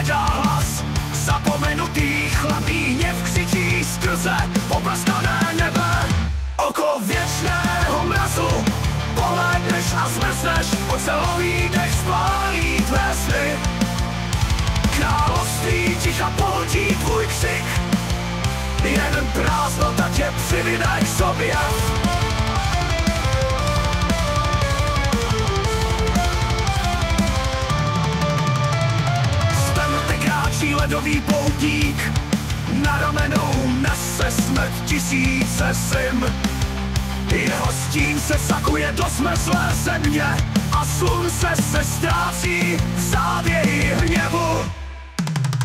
zvedá hlas. Zapomenutý chlapí hněv křičí skrze popraskané nebe. Oko věčného mrazu, polédneš a zmrzneš, ocelový dech spálí tvé sny. Království ticha pohltí tvůj křik, jen prázdnota tě přivine k sobě. Ledový poutník, na ramenou nese smrt tisíce sim. Jeho stín se sakuje do zmrzlé země a slunce se ztrácí v závěji hněvu.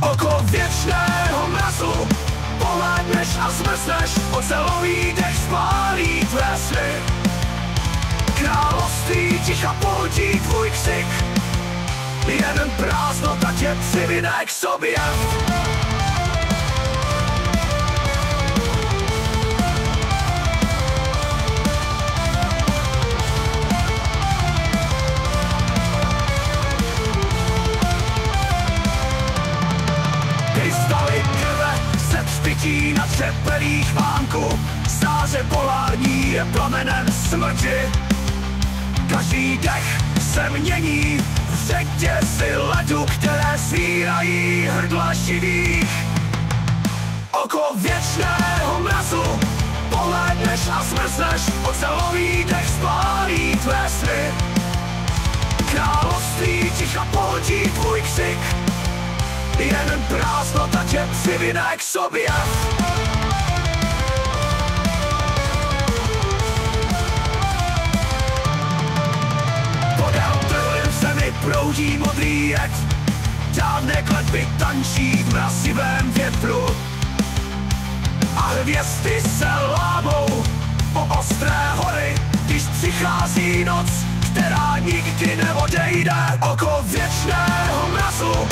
Oko věčného mrazu, polédneš a zmrzneš, ocelový dech spálí tvé sny. Království ticha pohltí tvůj křik, jen prázdnota tě přivine k sobě. Krystaly krve se třpytí na třepelích vánku, stáře polární je plamenem smrti. Každý dech se mění v řetězy ledu, které svírají hrdla živých. Oko věčného mrazu, polédneš a zmrzneš, ocelový dech spálí tvé sny. Království ticha pohltí tvůj křik, jen prázdnota tě přivine k sobě. Proudí modrý jed, dávné kletby tančí v mrazivém větru. A hvězdy se lámou po ostré hory, když přichází noc, která nikdy neodejde. Oko věčného mrazu,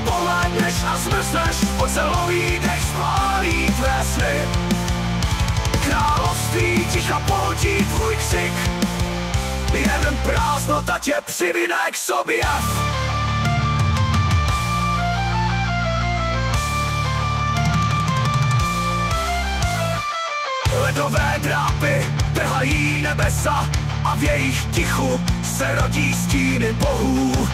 polédneš a zmrzneš, ocelový dech spálí tvé sny. Království ticha pohltí tvůj křik, jen prázdnota tě přivine k sobě. Ledové drápy trhají nebesa a v jejich tichu se rodí stíny bohů.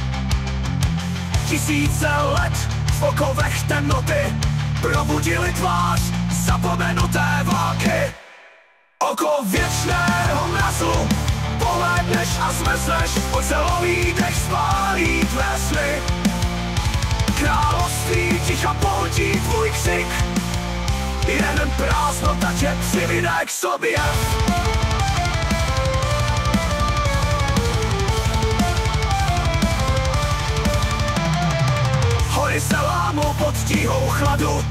Tisíce let v okovech temnoty probudili tvář zapomenuté války. Oko věčného mrazu, polédneš a zmrzneš, ocelový dech spálí tvé sny. Království ticha pohltí tvůj křik, jen prázdnota tě přivine k sobě. Hory se lámou pod tíhou chladu,